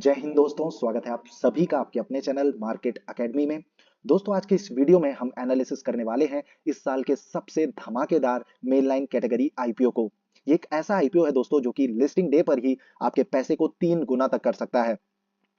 जय हिंद दोस्तों, स्वागत है आप सभी का आपके अपने चैनल मार्केट एकेडमी में। दोस्तों, आज के इस वीडियो में हम एनालिसिस करने वाले हैं इस साल के सबसे धमाकेदार मेन लाइन कैटेगरी आईपीओ को। ये एक ऐसा आईपीओ है दोस्तों जो कि लिस्टिंग डे पर ही आपके पैसे को 3 गुना तक कर सकता है।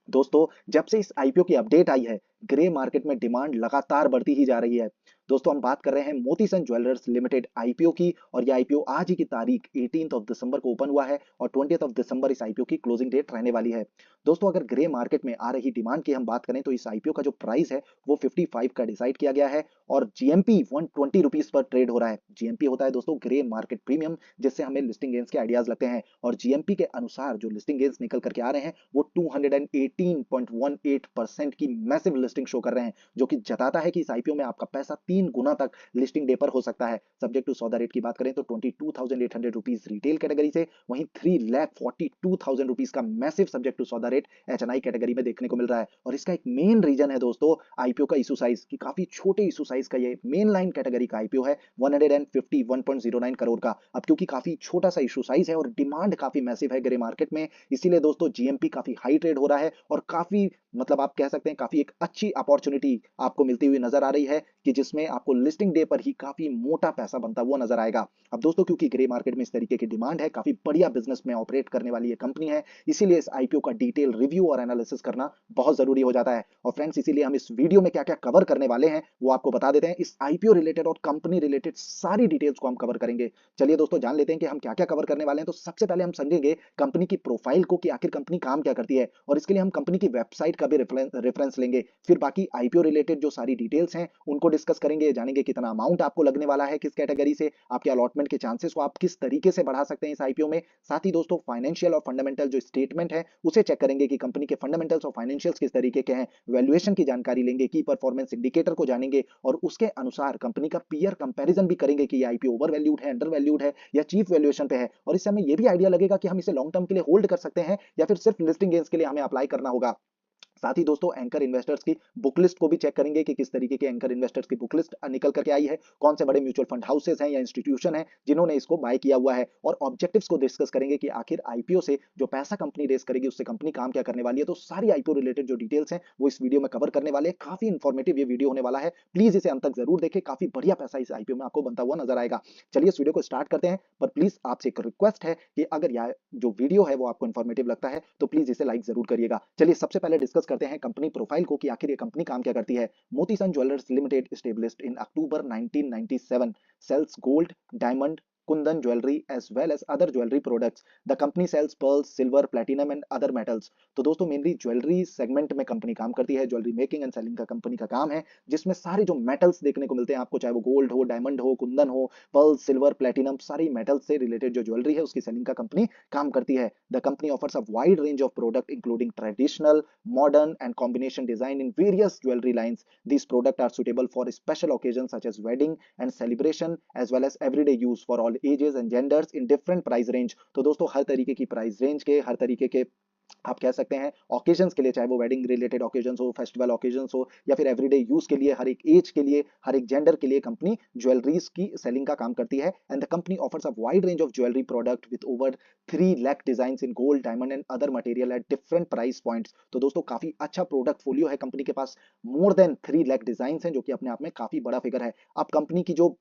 दोस्तों, जब से इस आईपीओ की अपडेट आई है, ग्रे मार्केट में डिमांड लगातार बढ़ती ही जा रही है। दोस्तों, हम बात कर रहे हैं मोतीसन ज्वेलर्स लिमिटेड आईपीओ की, और यह आईपीओ आज ही की तारीख 18 दिसंबर को ओपन हुआ है और 20 दिसंबर इस आईपीओ की क्लोजिंग डेट रहने वाली है। दोस्तों, अगर ग्रे मार्केट में आ रही डिमांड की हम बात करें तो इस आईपीओ का जो प्राइस है वो 55 का डिसाइड किया गया है और जीएमपी 120 रुपीज पर ट्रेड हो रहा है। जीएमपी होता है दोस्तों ग्रे मार्केट प्रीमियम, जिससे हमें लिस्टिंग गेन्स के आइडियाज लगते हैं, और जीएमपी के अनुसार जो लिस्टिंग गेन्स निकल करके आ रहे हैं वो 218.18% की मैसिव लिस्टिंग शो कर रहे हैं, जो कि जताता है कि इस आईपीओ में आपका पैसा 3 गुना तक लिस्टिंग डे पर हो सकता है। सब्जेक्ट टू सौदा रेट की बात करें तो 22,800 रुपीज रिटेल कैटेगरी से, वहीं 3,42,000 रुपीज का मैसिव सब्जेक्ट टू सौदा रेट एचएनआई कैटेगरी में देखने को मिल रहा है। और इसका एक मेन रीजन है दोस्तों आईपीओ का इशू साइज, कि काफी छोटे इशू साइज का ये मेन लाइन कैटेगरी का आईपीओ है, 151.09 करोड़ का। अब क्योंकि काफी छोटा सा इशू साइज है और डिमांड काफी मैसिव है ग्रे मार्केट में, इसीलिए दोस्तों जीएमपी काफी हाई ट्रेड हो रहा है और काफी मतलब आप कह सकते हैं काफी एक अच्छी अपॉर्चुनिटी आपको मिलती हुई नजर आ रही है, कि जिसमें आपको लिस्टिंग डे पर ही काफी मोटा पैसा बनता हुआ नजर आएगा। अब दोस्तों, क्योंकि ग्रे मार्केट में इस तरीके की डिमांड है, काफी बढ़िया बिजनेस में ऑपरेट करने वाली ये कंपनी है, इसीलिए इस आईपीओ का डिटेल रिव्यू और एनालिसिस करना बहुत जरूरी हो जाता है। और फ्रेंड्स, इसीलिए हम इस वीडियो में क्या क्या कवर करने वाले हैं वो आपको बता देते हैं। इस आईपीओ रिलेटेड और कंपनी रिलेटेड सारी डिटेल्स को हम कवर करेंगे। चलिए दोस्तों, जान लेते हैं कि हम क्या क्या कवर करने वाले हैं। तो सबसे पहले हम समझेंगे कंपनी की प्रोफाइल को, कि आखिर कंपनी काम क्या करती है, और इसके लिए हम कंपनी की वेबसाइट का भी रेफरेंस लेंगे। फिर बाकी आईपीओ रिलेटेड जो सारी डिटेल्स हैं उनको डिस्कस करेंगे, जानेंगे कितना अमाउंट आपको लगने वाला है किस कैटेगरी से, आपके अलॉटमेंट के चांसेस को आप किस तरीके से बढ़ा सकते हैं इस आईपीओ में। साथ ही दोस्तों, फाइनेंशियल और फंडामेंटल जो स्टेटमेंट है उसे चेक करेंगे कि कंपनी के फंडामेंटल्स और फाइनेंशियल्स किस तरीके के हैं। वैल्यूएशन की जानकारी लेंगे, की परफॉर्मेंस इंडिकेटर को जानेंगे, और उसके अनुसार कंपनी का पीयर कंपैरिजन भी करेंगे कि ये आईपीओ ओवर वैल्यूड है, अंडर वैल्यूड है या चीफ वैल्यूएशन पे है। और इससे हमें ये भी आइडिया लगेगा कि हम इसे लॉन्ग टर्म के लिए होल्ड कर सकते हैं या फिर सिर्फ लिस्टिंग गेन्स के लिए हमें अप्लाई करना होगा। साथ ही दोस्तों, एंकर इन्वेस्टर्स की बुक लिस्ट को भी चेक करेंगे कि किस तरीके के एंकर इन्वेस्टर्स की बुक लिस्ट निकल करके आई है, कौन से बड़े म्यूचुअल फंड हाउसेस हैं या इंस्टीट्यूशन हैं जिन्होंने इसको बाय किया हुआ है। और ऑब्जेक्टिव्स को डिस्कस करेंगे कि आखिर आईपीओ से जो पैसा कंपनी रेस करेगी उससे कंपनी काम क्या करने वाली है। तो सारी आईपीओ रिलेटेड जो डिटेल्स हैं वो इस वीडियो में कवर करने वाले हैं। काफी इंफॉर्मेटिव ये वीडियो होने वाला है, प्लीज इसे अंत तक जरूर देखें, काफी बढ़िया पैसा इस आईपीओ में आपको बनता हुआ नजर आएगा। चलिए इस वीडियो को स्टार्ट करते हैं, पर प्लीज आपसे एक रिक्वेस्ट है कि अगर यह जो वीडियो है वो आपको इंफॉर्मेटिव लगता है तो प्लीज इसे लाइक जरूर करिएगा। चलिए सबसे पहले डिस्कस करते हैं कंपनी प्रोफाइल को, कि आखिर ये कंपनी काम क्या करती है। Motisons jewellers limited established in October 1997 sells gold, diamond, Kundan jewelry as well as other jewelry products. The company sells pearls, silver, platinum and other metals. तो दोस्तों, मेनली ज्वेलरी सेगमेंट में कंपनी काम करती है। ज्वेलरी मेकिंग एंड सेलिंग का company का काम है, जिसमें सारे जो मेटल्स देखने को मिलते हैं आपको, चाहे वो गोल्ड हो, डायमंड हो, कुंदन हो, पर्ल, सिल्वर, प्लेटिनम, सारी मेटल्स से रिलेटेड जो ज्वेलरी है उसकी सेलिंग का कंपनी काम करती है। The company offers a wide range of product including traditional, modern and combination design in various jewelry lines. These products are suitable for special occasions such as wedding and celebration as well as everyday use for all ages and genders in different price range. तो दोस्तों, हर तरीके की price range के, हर तरीके के आप कह सकते हैं ओकेजन्स के लिए, चाहे वो वेडिंग रिलेटेड ओकेजन्स हो, फेस्टिवल ओकेजन्स हो या फिर एवरीडे यूज के लिए, हर एक एज के लिए, हर एक जेंडर के लिए कंपनी ज्वेलरीज की सेलिंग का काम करती है। And the company offers a wide range of jewellery product with over 3 lakh designs in gold, diamond and other material at different price points. तो दोस्तों, काफी अच्छा प्रोडक्ट फोलियो है कंपनी के पास। मोर देन 3 लाख डिजाइन हैं, जो कि अपने आप में काफी बड़ा फिगर है। अब कंपनी की जो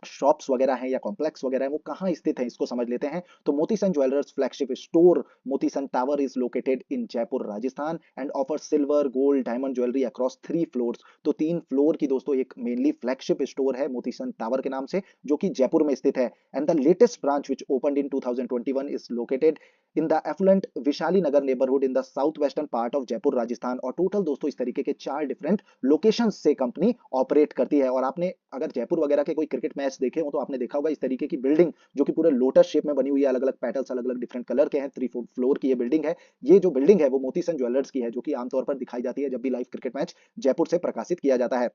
शॉप्स वगैरह हैं या कॉम्प्लेक्स वगैरह हैं वो कहाँ स्थित है इसको समझ लेते हैं। तो Motisons jewellers flagship store Motisons tower is located in Jaipur Rajasthan and offer silver, gold, diamond jewellery across 3 floors. तो 3 फ्लोर की दोस्तों एक मेनली फ्लैगशिप स्टोर है मोतीसन टावर के नाम से, जो कि जयपुर में स्थित है। And the latest branch which opened in 2021 is located in the affluent Vaishali Nagar neighbourhood in the south western part of Jaipur Rajasthan. और टोटल दोस्तों इस तरीके के 4 डिफरेंट लोकेशन से कंपनी ऑपरेट करती है। और आपने अगर जयपुर वगैरह के कोई क्रिकेट मैच देखे हो तो आपने देखा होगा इस तरीके की बिल्डिंग, जो कि पूरे लोटस शेप में बनी हुई है, अलग अलग पैटल्स, अलग अलग डिफरेंट कलर के हैं, 3 फ्लोर की ये बिल्डिंग है। ये जो बिल्डिंग है वो मोतीसन ज्वेलर्स की है, जो कि आमतौर पर दिखाई जाती है जब भी लाइव क्रिकेट मैच जयपुर से प्रकाशित किया जाता है।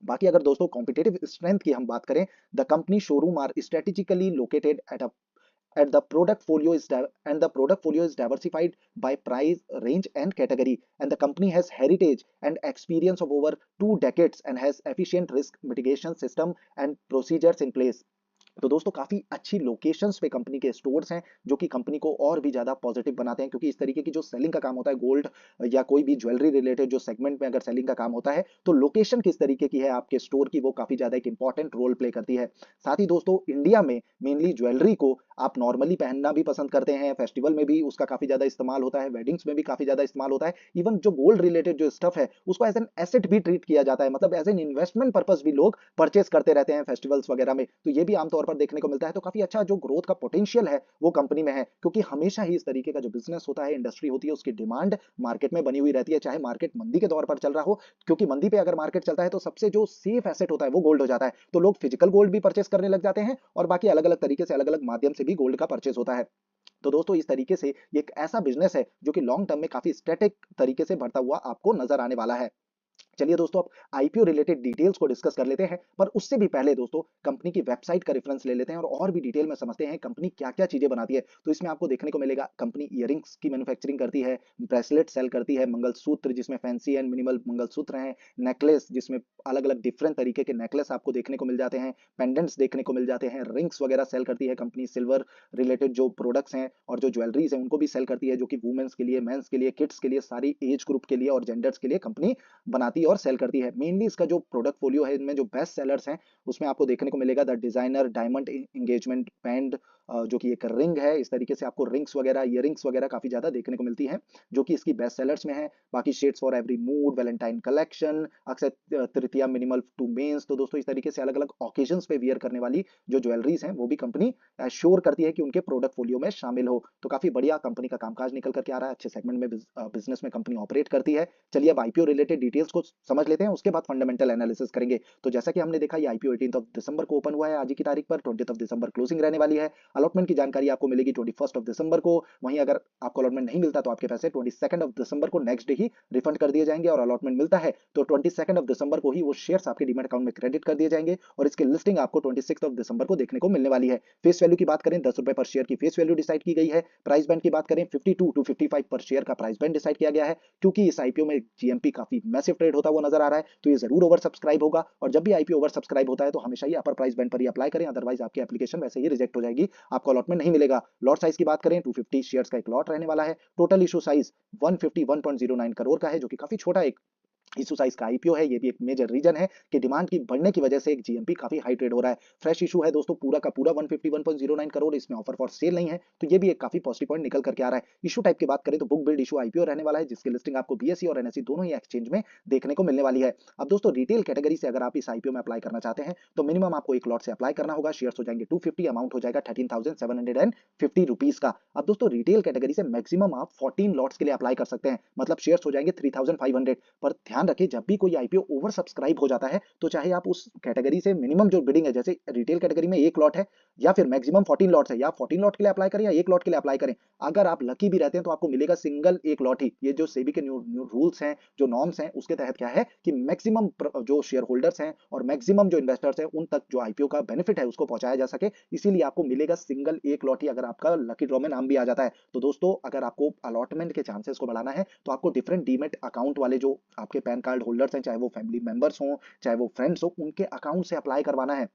बाकी अगर दोस्तों कॉम्पिटेटिव स्ट्रेंथ की हम बात करें, the company showroom are strategically located at a at the product folio is and the product folio is diversified by price range and category, and the company has heritage and experience of over 2 decades and has efficient risk mitigation system and procedures in place. तो दोस्तों काफी अच्छी locations पे company के stores हैं जो कि company को और भी ज्यादा पॉजिटिव बनाते हैं, क्योंकि इस तरीके की जो सेलिंग का काम होता है गोल्ड या कोई भी ज्वेलरी रिलेटेड जो सेगमेंट में अगर सेलिंग का काम होता है तो लोकेशन किस तरीके की है आपके स्टोर की वो काफी ज्यादा एक इंपॉर्टेंट रोल प्ले करती है। साथ ही दोस्तों इंडिया में मेनली ज्वेलरी को आप नॉर्मली पहनना भी पसंद करते हैं, फेस्टिवल में भी उसका काफी ज्यादा इस्तेमाल होता है, वेडिंग्स में भी काफी ज्यादा इस्तेमाल होता है, इवन जो गोल्ड रिलेटेड जो स्टफ है उसको एज एन एसेट भी ट्रीट किया जाता है, मतलब एज एन इन्वेस्टमेंट पर्पस भी लोग परचेस करते रहते हैं फेस्टिवल्स वगैरह में। तो ये भी आमतौर पर देखने को मिलता है। तो काफी अच्छा जो ग्रोथ का पोटेंशियल है वो कंपनी में है, क्योंकि हमेशा ही इस तरीके का जो बिजनेस होता है, इंडस्ट्री होती है, उसकी डिमांड मार्केट में बनी हुई रहती है, चाहे मार्केट मंदी के दौर पर चल रहा हो। क्योंकि मंदी पे अगर मार्केट चलता है तो सबसे जो सेफ एसेट होता है वो गोल्ड हो जाता है, तो लोग फिजिकल गोल्ड भी परचेस करने लग जाते हैं और बाकी अलग अलग तरीके से अलग अलग माध्यम से भी गोल्ड का परचेस होता है। तो दोस्तों इस तरीके से ये एक ऐसा बिजनेस है जो कि लॉन्ग टर्म में काफी स्टैटिक तरीके से बढ़ता हुआ आपको नजर आने वाला है। चलिए दोस्तों अब आईपीओ रिलेटेड डिटेल्स को डिस्कस कर लेते हैं, पर उससे भी पहले दोस्तों कंपनी की वेबसाइट का रेफरेंस ले लेते हैं और भी डिटेल में समझते हैं कंपनी क्या क्या चीजें बनाती है। तो इसमें आपको देखने को मिलेगा कंपनी इयरिंग्स की मैन्युफैक्चरिंग करती है, ब्रेसलेट सेल करती है, मंगलसूत्र जिसमें फैंसी एंड मिनिमल मंगलसूत्र हैं, नेकलेस जिसमें अलग अलग डिफरेंट तरीके के नेकलेस आपको देखने को मिल जाते हैं, पेंडेंट्स देखने को मिल जाते हैं, रिंग्स वगैरह सेल करती है कंपनी, सिल्वर रिलेटेड जो प्रोडक्ट्स हैं और जो ज्वेलरीज हैं उनको भी सेल करती है, जो कि वुमेन्स के लिए, मेंस के लिए, किड्स के लिए, सारी एज ग्रुप के लिए और जेंडर्स के लिए कंपनी बनाती है और सेल करती है। मेनली इसका जो प्रोडक्ट फोलियो है इनमें जो बेस्ट सेलर्स हैं उसमें आपको देखने को मिलेगा the designer diamond engagement band, जो कि एक रिंग है। इस तरीके से आपको रिंग्स वगैरह, इयरिंग्स वगैरह काफी ज्यादा देखने को मिलती हैं जो कि इसकी बेस्ट सेलर्स में है। बाकी shades for every mood, Valentine collection, Akshaya Tritiya, minimal to men's. तो दोस्तों इस तरीके से अलग अलग ओकेजन्स पे वियर करने वाली जो ज्वेलरीज हैं वो भी कंपनी श्योर करती है कि उनके प्रोडक्ट फोलियो में शामिल हो। तो काफी बढ़िया कंपनी का कामकाज निकल करके आ रहा है, अच्छे सेगमेंट में बिजनेस में कंपनी ऑपरेट करती है। चलिए अब आईपीओ रिलेटेड डिटेल्स को समझ लेते हैं, उसके बाद फंडामेंटल एनालिसिस करेंगे। तो जैसा कि हमने देखा ये आईपीओ 18 दिसंबर को ओपन हुआ है आज की तारीख पर, 20 दिसंबर क्लोजिंग रहने वाली है। अलॉटमेंट की जानकारी आपको मिलेगी 21 दिसंबर को। वहीं अगर आपको अलॉटमेंट नहीं मिलता तो आपके पैसे 22 दिसंबर को नेक्स्ट डे ही रिफंड कर दिए जाएंगे, और अलॉटमेंट मिलता है तो 22 दिसंबर को ही वो शेयर्स आपके डीमैट अकाउंट में क्रेडिट कर दिए जाएंगे और इसकी लिस्टिंग आपको 26 दिसंबर को देखने को मिलने वाली है। फेस वैल्यू की बात करें 10 रुपए पर शेयर की फेस वैल्यू डिसाइड की गई है। प्राइस बैंड की बात करें 52 टू 55 पर शेयर का प्राइस बैंड डिसाइड किया गया है, क्योंकि इस आईपीओ में जीएमपी काफी मैसिव ट्रेड होता हुआ नजर आ रहा है, तो ये जरूर ओवर सब्सक्राइब होगा। और जब भी आईपीओ ओवर सब्सक्राइब होता है तो हमेशा ही अपर प्राइस बैंड पर ही अप्लाई करें, अदरवाइज आपकी एप्लीकेशन वैसे ही रिजेक्ट हो जाएगी, आपको अलॉटमेंट नहीं मिलेगा। लॉट साइज की बात करें 250 शेयर्स का एक लॉट रहने वाला है। टोटल इशू साइज 151.09 करोड़ का है, जो कि काफी छोटा एक इशू साइज का आईपीओ है। ये भी एक मेजर रीजन है कि डिमांड की बढ़ने की वजह से एक जीएमपी काफी हाई ट्रेड हो रहा है। फ्रेश इशू है दोस्तों पूरा का पूरा 151.09 करोड़, इसमें ऑफर फॉर सेल नहीं है, तो ये भी एक काफी पॉजिटिव पॉइंट निकल करके आ रहा है। इशू टाइप की बात करें तो बुक बिल्ड इशू आईपीओ रहने वाला है, जिसकी लिस्टिंग आपको बीएसई और एनएसई दोनों ही एक्सचेंज में देखने को मिलने वाली है। अब दोस्तों रिटेल कैटेगरी से अगर आप इस आईपीओ में अप्लाई करना चाहते हैं तो मिनिमम आपको एक लॉट से अप्लाई करना होगा। शेयर्स हो जाएंगे 250, अमाउंट हो जाएगा 13,750 रुपीज का। अब दोस्तों रिटेल कैटेगरी से मैक्सिमम आप 14 लॉट्स के लिए अप्लाई कर सकते हैं, मतलब शेयर्स हो जाएंगे 3,500। पर ध्यान रखिए जब भी कोई आईपीओ ओवर सब्सक्राइब हो जाता है तो चाहे आप उस कैटेगरी से मिनिमम जो बिडिंग है, जैसे रिटेल कैटेगरी में एक लॉट है या फिर मैक्सिमम 14 लॉट्स है, या 14 लॉट के लिए अप्लाई करें या एक लॉट के लिए अप्लाई करें, अगर आप लकी भी रहते हैं तो आपको मिलेगा सिंगल एक लॉट ही। ये जो सेबी के न्यू रूल्स हैं, जो नॉर्म्स हैं, उसके तहत क्या है कि मैक्सिमम जो शेयर होल्डर्स हैं और मैक्सिमम जो इन्वेस्टर्स हैं उन तक जो आईपीओ का बेनिफिट है उसको पहुंचाया जा सके, इसीलिए आपको मिलेगा सिंगल एक लॉट ही अगर आपका लकी ड्रॉ में नाम भी आ जाता है। तो दोस्तों अगर आपको अलॉटमेंट के चांसेस को बढ़ाना है तो आपको डिफरेंट डीमेट अकाउंट वाले जो आपके पैन कार्ड होल्डर्स हैं, चाहे वो फैमिली मेंबर्स हों चाहे वो फ्रेंड्स हो, उनके अकाउंट से अप्लाई करवाना है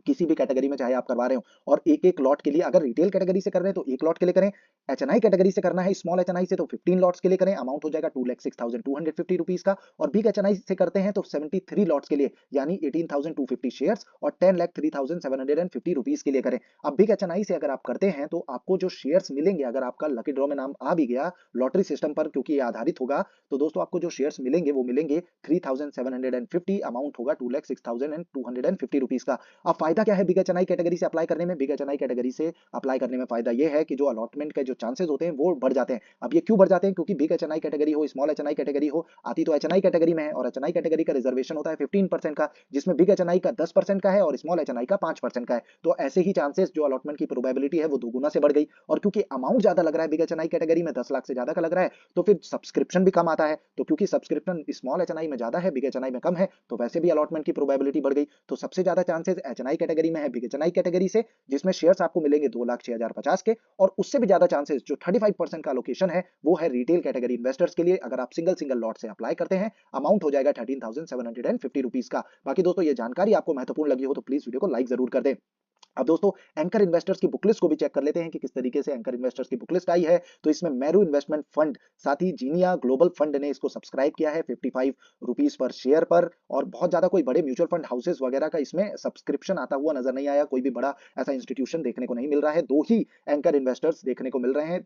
किसी भी कैटेगरी में चाहे आप करवा रहे हो। और एक एक लॉट के लिए अगर रिटेल कैटेगरी से कर रहे हैं तो एक लॉट के लिए करें, एचएनआई कैटेगरी से करना है स्मॉल एचएनआई से तो 15 लॉट्स के लिए करें, अमाउंट हो जाएगा 2,06,250 रुपीज का। और बिग एचएनआई से करते हैं तो 73 लॉट्स के लिए यानी 18,250 शेयर्स और 10,03,750 रुपीज के लिए करें। अब बिग एचएनआई से अगर आप करते हैं तो आपको जो शेयर्स मिलेंगे, अगर आपका लकी ड्रॉ में नाम आ भी गया लॉटरी सिस्टम पर, क्योंकि ये आधारित होगा, तो दोस्तों आपको जो शेयर्स मिलेंगे वो मिलेंगे 3,750, अमाउंट होगा 2,06,250 रुपीज का। अब फायदा क्या है बिग एचएनआई कैटेगरी से अप्लाई करने में? बिग एचएनआई कैटेगरी से अप्लाई करने में फायदा यह है कि जो अलॉटमेंट के जो चांसेस होते हैं वो बढ़ जाते हैं। अब ये क्यों बढ़ जाते हैं? क्योंकि बिग एचएनआई कैटेगरी हो, स्मॉल एचएनआई कैटेगरी हो, आती तो एचएनआई कैटेगरी में है, और एचएनआई कैटेगरी का रिजर्वेशन होता है 15% का, जिसमें बिग एचएनआई का 10% का है और स्मॉल एचएनआई का 5% का है। तो ऐसे ही चांसेस जो अलॉटमेंट की प्रोबेबिलिटी है वो दोगुना से बढ़ गई। और क्योंकि अमाउंट ज्यादा लग रहा है बिग एचएनआई कैटेगरी में, 10 लाख से ज्यादा का लग रहा है, तो फिर सब्सक्रिप्शन भी कम आता है। तो क्योंकि सब्सक्रिप्शन स्मॉल एचएनआई में ज्यादा है, बिग एचएनआई में कम है, तो वैसे भी अलॉटमेंट की प्रोबेबिलिटी बढ़ गई। तो सबसे ज्यादा चांसेस एचएनआई कैटेगरी में है बिग एचएनआई कैटेगरी से, जिसमें शेयर्स आपको मिलेंगे 2,06,050 के, और उससे भी ज्यादा चांसेस जो 35% का लोकेशन है वो है रिटेल कैटेगरी इन्वेस्टर्स के लिए। अगर आप सिंगल सिंगल लॉट से अप्लाई करते हैं, अमाउंट हो जाएगा 13,750 रुपीज का। बाकी दोस्तों ये जानकारी आपको महत्वपूर्ण लगी हो तो प्लीज वीडियो को लाइक जरूर कर दें। अब दोस्तों एंकर इन्वेस्टर्स की बुकलिस्ट को भी चेक कर लेते हैं कि किस तरीके से एंकर इन्वेस्टर्स की बुकलिस्ट आई है। तो इसमें मेरू इन्वेस्टमेंट फंड, साथ ही जीनिया ग्लोबल फंड ने इसको सब्सक्राइब किया है 55 रुपीज पर शेयर पर। और बहुत ज्यादा कोई बड़े म्यूचुअल फंड हाउसेस वगैरह का इसमें सब्सक्रिप्शन आता हुआ नजर नहीं आया, कोई भी बड़ा ऐसा इंस्टीट्यूशन देखने को नहीं मिल रहा है, दो ही एंकर इन्वेस्टर्स देखने को मिल रहे हैं।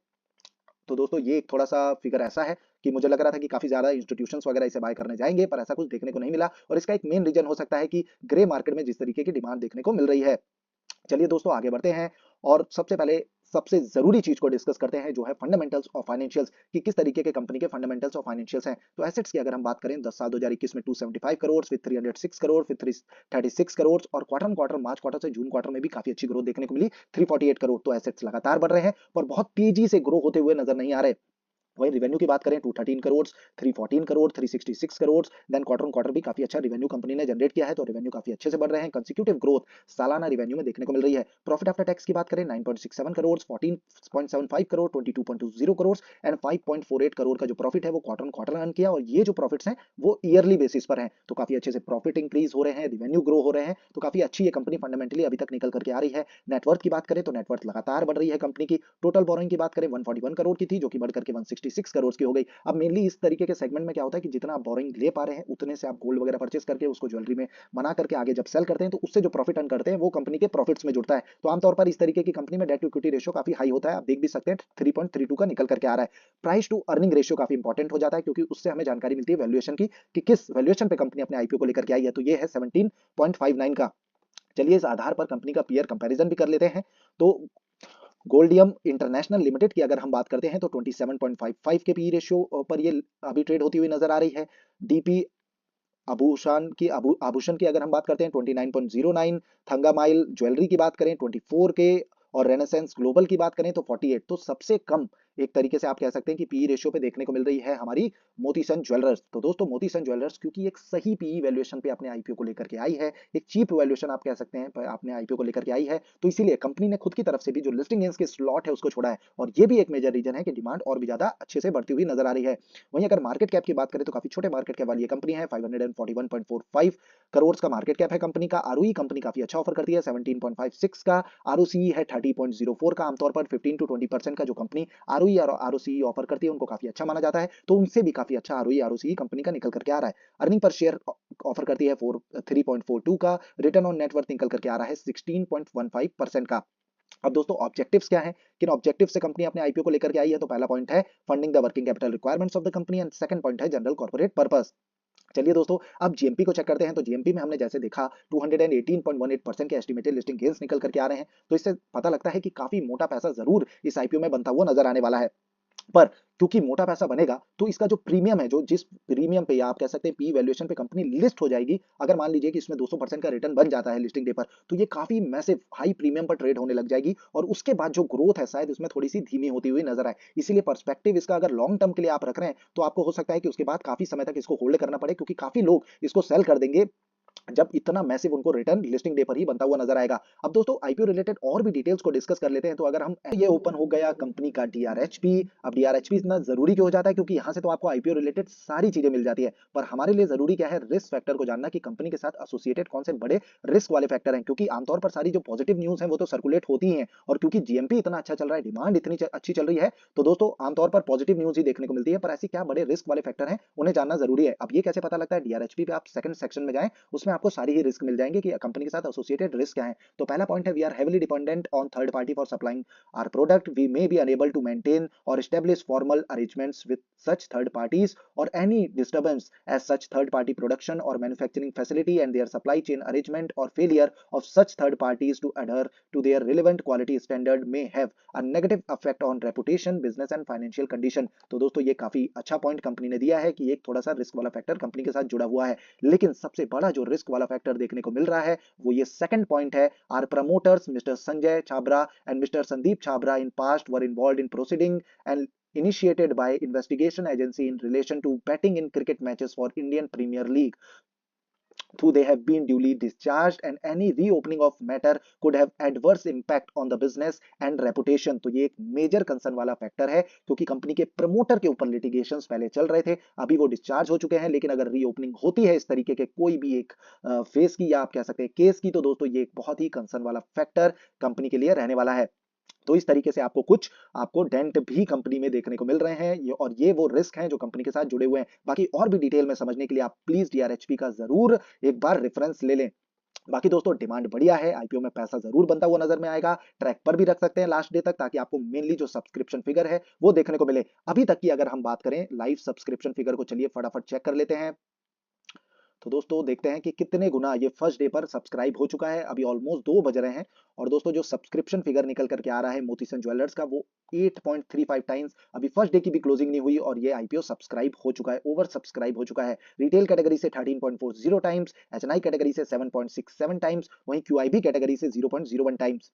तो दोस्तों ये एक थोड़ा सा फिगर ऐसा है कि मुझे लग रहा था कि काफी ज्यादा इंस्टीट्यूशंस वगैरह इसे बाय करने जाएंगे, पर ऐसा कुछ देखने को नहीं मिला। और इसका एक मेन रीजन हो सकता है कि ग्रे मार्केट में जिस तरीके की डिमांड देखने को मिल रही है। चलिए दोस्तों आगे बढ़ते हैं और सबसे पहले सबसे जरूरी चीज को डिस्कस करते हैं, जो है फंडामेंटल्स और फाइनेंशियल्स, कि किस तरीके के कंपनी के फंडामेंटल्स और फाइनेंशियल्स हैं। तो एसेट्स की अगर हम बात करें 10 साल 2021 में 275 करोड़, फिर 306 करोड़, फिर 336 करोड़, और quarter on quarter March quarter से जून क्वार्टर में भी काफी अच्छी ग्रोथ देखने को मिली, 348 करोड़। तो एसेट्स लगातार बढ़ रहे हैं पर बहुत तेजी से ग्रो होते हुए नजर नहीं आ रहे। वहीं रेवेन्यू की बात करें 213 crore, 314 crore, 366 crore, then quarter on quarter भी काफी अच्छा रेवेन्यू कंपनी ने जनरेट किया है, तो रेवेन्यू काफी अच्छे से बढ़ रहे हैं, कंसेक्यूटिव ग्रोथ सालाना रेवेन्यू में देखने को मिल रही है। प्रॉफिट आफ्टर टैक्स की बात करें 9.67 करोड़, 14.75 करोड़, 22.20 करोड़ एंड 5.48 करोड़ का जो प्रॉफिट है वो क्वार्टर ऑन क्वार्टर अर्न किया, और ये जो प्रॉफिट्स हैं वो ईयरली बेसिस पर हैं। तो काफी अच्छे से प्रॉफिट इंक्रीज हो रहे हैं, रेवेन्यू ग्रो हो रहे हैं, तो काफी अच्छी ये कंपनी फंडामेंटली अभी तक निकल करके आ रही है। नेटवर्थ की बात करें तो नेटवर्थ लगातार बढ़ रही है कंपनी की। टोटल बोरोइंग की बात करें 141 करोड़ की थी, जो कि बढ़कर के 166 करोड़ की हो गई। अब मेनली इस तरीके के सेगमेंट में क्या होता है कि जितना आप बोरिंग ले पा रहे हैं उतने से आप गोल्ड वगैरह परचेस करके उसको ज्वेलरी में बना करके आगे जब सेल करते हैं तो उससे जो प्रॉफिट अर्न करते हैं वो कंपनी के प्रॉफिट्स में जुड़ता है। तो आमतौर पर इस तरीके की कंपनी में डेट टू इक्विटी रेशियो काफी हाई होता है, आप देख भी सकते हैं 3.32 का निकल करके आ रहा है। प्राइस टू अर्निंग रेशियो काफी इंपॉर्टेंट हो जाता है, क्योंकि उससे हमें जानकारी मिलती है वैल्यूएशन की कि किस वैल्यूएशन पे कंपनी अपने आईपीओ को लेकर के आई है। तो ये है 17.59 का। चलिए इस आधार पर कंपनी का पीयर कंपैरिजन भी कर लेते हैं। तो गोल्डियम इंटरनेशनल लिमिटेड की अगर हम बात करते हैं तो 27.55 के पी रेशियो पर ये अभी ट्रेड होती हुई नजर आ रही है। डीपी आभूषण की अगर हम बात करते हैं 29.09, थंगामाइल ज्वेलरी की बात करें 24 के, और रेनेसेंस ग्लोबल की बात करें तो 48। तो सबसे कम एक तरीके से आप कह सकते हैं कि पीई रेशियो पे देखने को मिल रही है हमारी मोतीसन ज्वेलर्स। तो दोस्तों मोतीसन ज्वेलर्स क्योंकि एक सही पीई वैल्यूएशन पे अपने आईपीओ को लेकर के आई है, एक चीप वैल्यूएशन आप कह सकते हैं अपने आईपीओ को लेकर के आई है, तो इसीलिए कंपनी ने खुद की तरफ से भी जो लिस्टिंग गेंस के स्लॉट है उसको छोड़ा है, और ये भी एक मेजर रीजन है कि डिमांड और भी ज्यादा अच्छे से बढ़ती हुई नजर आ रही है। वहीं अगर मार्केट कैप की बात करें तो काफी छोटे मार्केट कैप वाली ये कंपनी है, 541.45 करोड़ का मार्केट कैप है कंपनी का। आरओई कंपनी काफी अच्छा ऑफर करती है 17.56 का, आरओसी है 30.04 का। आमतौर पर 15 to 20% का जो कंपनी आरओई और आरओसी ऑफर करती है उनको काफी अच्छा माना जाता है, तो उनसे भी काफी अच्छा आरओई आरओसी कंपनी का निकल करके आ रहा है। अर्निंग पर शेयर ऑफर करती है 3.42 का, रिटर्न ऑन नेटवर्थ निकल करके आ रहा है 16.15% का। अब दोस्तों ऑब्जेक्टिव्स क्या है, किन ऑब्जेक्टिव से कंपनी अपने आईपीओ को लेकर के आई है? तो पहला पॉइंट है funding the working capital requirements of the company, and second point है जनरल कॉर्पोरेट पर्पस। चलिए दोस्तों अब जीएमपी को चेक करते हैं। तो जीएमपी में हमने जैसे देखा 218.18% के एस्टिमेटेड लिस्टिंग गेन्स निकल करके आ रहे हैं, तो इससे पता लगता है कि काफी मोटा पैसा जरूर इस आईपीओ में बनता हुआ नजर आने वाला है। पर क्योंकि मोटा पैसा बनेगा तो इसका जो प्रीमियम है, जो जिस प्रीमियम पे या आप कह सकते हैं पी वैल्यूएशन पे कंपनी लिस्ट हो जाएगी, अगर मान लीजिए कि इसमें 200% का रिटर्न बन जाता है लिस्टिंग डे पर, तो ये काफी मैसिव हाई प्रीमियम पर ट्रेड होने लग जाएगी, और उसके बाद जो ग्रोथ है शायद उसमें थोड़ी सी धीमी होती हुई नजर आए। इसीलिए पर्सपेक्टिव इसका अगर लॉन्ग टर्म के लिए आप रख रहे हैं तो आपको हो सकता है कि उसके बाद काफी समय तक इसको होल्ड करना पड़े, क्योंकि काफी लोग इसको सेल कर देंगे जब इतना मैसिव उनको रिटर्न लिस्टिंग डे पर ही बनता हुआ नजर आएगा। अब दोस्तों आईपीओ रिलेटेड और भी डिटेल्स को डिस्कस कर लेते हैं। तो अगर हम ये ओपन हो गया कंपनी का डीआरएचपी। अब डीआरएचपी इतना जरूरी क्यों हो जाता है? क्योंकि यहां से तो आपको आईपीओ रिलेटेड सारी चीजें मिल जाती है, पर हमारे लिए जरूरी क्या है? रिस्क फैक्टर को जानना कि कंपनी के साथ एसोसिएटेड कौन से बड़े रिस्क वाले फैक्टर हैं, क्योंकि आमतौर पर सारी जो पॉजिटिव न्यूज है वो तो सर्कुलेट होती ही है, और क्योंकि जीएमपी इतना अच्छा चल रहा है, डिमांड इतनी अच्छी चल रही है, तो दोस्तों आमतौर पर पॉजिटिव न्यूज ही देखने को मिलती है, पर ऐसी क्या बड़े रिस्क वाले फैक्टर हैं उन्हें जानना जरूरी है। अब ये कैसे पता लगता है? डीआरएचपी पे आप सेकंड सेक्शन में जाएं, उसमें आपको सारी ही रिस्क मिल जाएंगे कि कंपनी के साथ एसोसिएटेड रिस्क क्या है। तो पहला पॉइंट है we are heavily dependent on third party for supplying our product, we may be unable to maintain और establish formal arrangements with such third parties, or any disturbance as such third party production or manufacturing facility and their supply chain arrangement or failure of such third parties to adhere to their relevant quality standard may have a negative effect on reputation, business and financial condition। तो दोस्तों ये काफी अच्छा point company ने दिया है कि एक थोड़ा सा रिस्क वाला फैक्टर कंपनी के साथ जुड़ा हुआ है, लेकिन सबसे बड़ा जो रिस्क वाला फैक्टर देखने को मिल रहा है वो ये सेकंड पॉइंट है। Are promoters mister Sanjay Chhabra and mister Sandeep Chhabra in past were involved in proceeding and initiated by investigation agency in relation to betting in cricket matches for Indian Premier League। though they have been duly discharged, and any reopening of matter could have adverse impact on the business and reputation। तो ये एक major concern वाला factor है, क्योंकि company के promoter के ऊपर litigations पहले चल रहे थे, अभी वो डिस्चार्ज हो चुके हैं, लेकिन अगर रीओपनिंग होती है इस तरीके के कोई भी एक फेस की, या आप कह सकते हैं केस की, तो दोस्तों ये एक बहुत ही कंसर्न वाला फैक्टर कंपनी के लिए रहने वाला है। तो इस तरीके से आपको डेंट भी कंपनी में देखने को मिल रहे हैं, और ये वो रिस्क हैं जो कंपनी के साथ जुड़े हुए हैं। बाकी और भी डिटेल में समझने के लिए आप प्लीज डीआरएचपी का जरूर एक बार रेफरेंस ले लें। बाकी दोस्तों डिमांड बढ़िया है, आईपीओ में पैसा जरूर बनता हुआ नजर में आएगा। ट्रैक पर भी रख सकते हैं लास्ट डे तक, ताकि आपको मेनली जो सब्सक्रिप्शन फिगर है वो देखने को मिले। अभी तक की अगर हम बात करें लाइव सब्सक्रिप्शन फिगर को, चलिए फटाफट चेक कर लेते हैं। तो दोस्तों देखते हैं कि कितने गुना ये फर्स्ट डे पर सब्सक्राइब हो चुका है। अभी ऑलमोस्ट 2 बज रहे हैं, और दोस्तों जो सब्सक्रिप्शन फिगर निकल करके आ रहा है मोतीसन ज्वेलर्स का, वो 8.35 टाइम्स अभी फर्स्ट डे की भी क्लोजिंग नहीं हुई, और ये आईपीओ सब्सक्राइब हो चुका है, ओवर सब्सक्राइब हो चुका है। रिटेल कैटेगरी से 13.40 टाइम्स, एचएनआई कैटेगरी से 7.67 टाइम्स, वहीं क्यूआईबी कैटेगरी से 0.01 टाइम्स।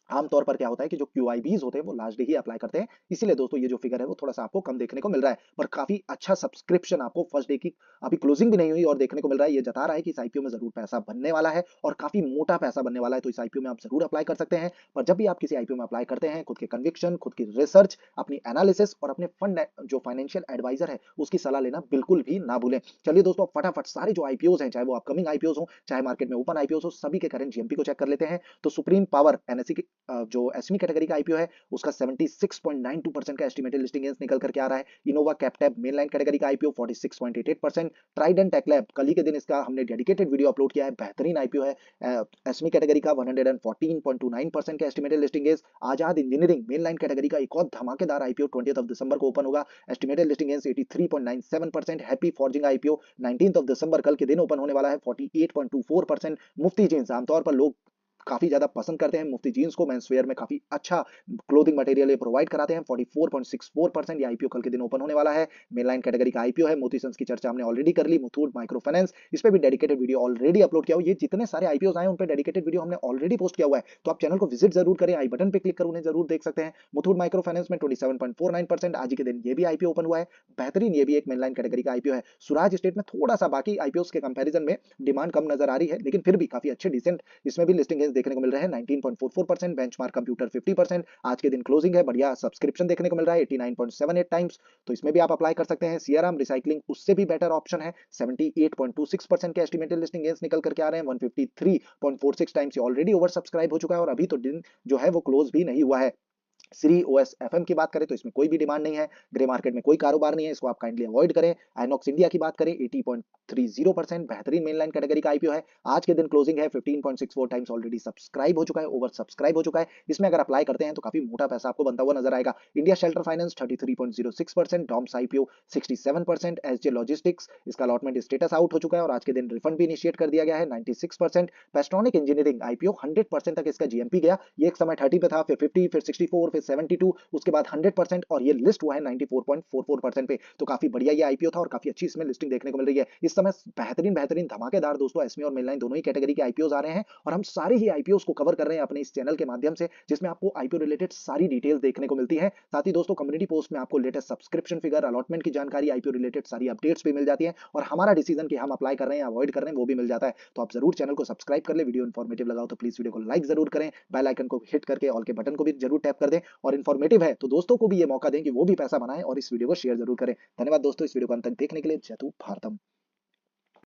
आमतौर पर क्या होता है कि जो क्यूआईबीज होते हैं वो लास्ट डे ही अप्लाई करते हैं, इसीलिए दोस्तों ये जो फिगर है वो थोड़ा सा आपको कम देखने को मिल रहा है। पर काफी अच्छा सब्सक्रिप्शन आपको फर्स्ट डे की अभी क्लोजिंग भी नहीं हुई और देखने को मिल रहा है। ये जता रहा है कि इस आईपीओ में जरूर पैसा बनने वाला है, और काफी मोटा पैसा बनने वाला है। तो इस आईपीओ में आप जरूर अप्लाई कर सकते हैं। पर जब भी आप किसी आईपीओ में अप्लाई करते हैं, खुद के कन्विक्शन, खुद की रिसर्च, अपनी एनालिसिस और अपने फंड जो फाइनेंशियल एडवाइजर है उसकी सलाह लेना बिल्कुल भी ना भूलें। चलिए दोस्तों फटाफट सारे जो आईपीओ हैं, चाहे वो अपकमिंग आईपीओ हो, चाहे मार्केट में ओपन आईपीओ हो, सभी के करंट जीएमपी को चेक कर लेते हैं। तो सुप्रीम पावर एनएससी की जो एसमी कैटेगरी का आईपीओ है उसका 76.92% का एस्टिमेटेड लिस्टिंग गेंस निकल करके आ रहा है। Innova Captab main line category का आईपीओ 46.88%। ट्राइडेंट टेक्लैब कल ही के दिन इसका हमने डेडिकेटेड वीडियो अपलोड किया है, बेहतरीन आईपीओ है। एसमी कैटेगरी का 114.29% का एस्टिमेटेड लिस्टिंग गेंस। आजाद इंजीनियरिंग मेन लाइन कैटेगरी का एक और धमाकेदार आईपीओ 20 दिसंबर को ओपन होगा, estimated listing gains 83.97%। Happy forging IPO 19 दिसंबर कल के दिन ओपन होने वाला है, 48.24%। मुफ्ती जींस आमतौर पर लोग काफी ज्यादा पसंद करते हैं, मुफ्ती जीन्स को मेंसवेयर में काफी अच्छा क्लोथिंग मटेरियल ये प्रोवाइड कराते हैं। 44.64% ये आईपीओ कल के दिन ओपन होने वाला है। मेनलाइन कैटेगरी का आईपीओ है। मोती सन्स की चर्चा हमने ऑलरेडी कर ली। मुथूट माइक्रो फाइनेंस, इस पे भी डेडिकेटेड वीडियो ऑलरेडी अपलोड किया हुआ। ये जितने सारे आईपीओ आए उन पे डेडिकेटेड वीडियो हमने ऑलरेडी पोस्ट किया हुआ है, तो आप चैनल को विजिट जरूर करें, आई बटन पे क्लिक कर उन्हें जरूर देख सकते हैं। मुथूट माइक्रो फाइनेंस में 27.49% आज के दिन ये भी आईपीओ ओपन हुआ है, बेहतरीन, ये भी एक मेनलाइन कैटेगरी का आईपीओ है। सुराज स्टेट में थोड़ा सा बाकी आईपीओ के कंपेरिजन में डिमांड कम नजर आ रही है, लेकिन फिर भी काफी अच्छे डिसेंट इसमें भी लिस्टिंग देखने को मिल रहे हैं। 19.44%, बेंचमार्क कंप्यूटर 50%, आज के दिन क्लोजिंग है, बढ़िया सब्सक्रिप्शन देखने को मिल रहा है 89.78 टाइम्स, तो इसमें भी आप अप्लाई कर सकते हैं। सीआरएम रिसाइकलिंग उससे भी बेटर ऑप्शन है, 78.26% के एस्टिमेटेड लिस्टिंग गेंस निकल करके आ रहे हैं, 153.46 टाइम्स ऑलरेडी ओवर सब्सक्राइब हो चुका है, और अभी तो दिन जो है वो क्लोज भी नहीं हुआ है। श्री ओएस एफएम की बात करें तो इसमें कोई भी डिमांड नहीं है, ग्रे मार्केट में कोई कारोबार नहीं है, इसको आप काइंडली अवॉइड करें। आइनॉक्स इंडिया की बात करें 80.30%, बेहतरीन मेनलाइन कैटेगरी का आईपीओ है, आज के दिन क्लोजिंग है, 15.64 टाइम्स ऑलरेडी सब्सक्राइब हो चुका है, ओवर सब्सक्राइब हो चुका है। इसमें अगर अप्लाई करते हैं तो काफी मोटा पैसा आपको बनता हुआ नजर आएगा। India shelter finance 33.06%, Doms IPO 67%, SJ logistics इसका अलॉटमेंट स्टेटस आउट हो चुका है और आज के दिन रिफंड भी इनिशिएट कर दिया गया है, 96%। पेस्ट्रॉनिक इंजीनियरिंग आईपीओ 100% तक इसका जीएमपी गया, ये एक समय 30 पे था, फिर 50, फिर 64, फिर 72, उसके बाद 100%, और ये लिस्ट हुआ है 94.44% पे। तो काफी बढ़िया ये आईपीओ था और काफी अच्छी इसमें लिस्टिंग देखने को मिल रही है इस समय। बेहतरीन बेहतरीन धमाकेदार दोस्तों एसमी और मेनलाइन दोनों ही कैटेगरी के आईपीओ आ रहे हैं, और हम सारे ही आईपीओ को कवर कर रहे हैं अपने इस चैनल के माध्यम से, जिसमें आपको आईपीओ रिलेटेड सारी डिटेल्स देखने को मिलती है। साथ ही दोस्तों कम्युनिटी पोस्ट में आपको लेटेस्ट सब्सक्रिप्शन फिगर, अलॉटमेंट की जानकारी, आईपीओ रिलेटेड सारी अपडेट्स भी मिल जाती है, और हमारा डिसीजन कि हम अप्लाई कर रहे हैं अवॉइड कर रहे हैं वो भी मिल जाता है। तो आप जरूर चैनल को सब्सक्राइब कर ले, वीडियो इन्फॉर्मेटिव लगाओ तो प्लीज वीडियो को लाइक जरूर करें, बेल आइकन को हिट करके ऑल के बटन को भी जरूर टैप कर दें, और इन्फॉर्मेटिव है तो दोस्तों को भी ये मौका दें कि वो भी पैसा बनाएं और इस वीडियो को शेयर जरूर करें। धन्यवाद दोस्तों इस वीडियो को अंत तक देखने के लिए। जय भारतम।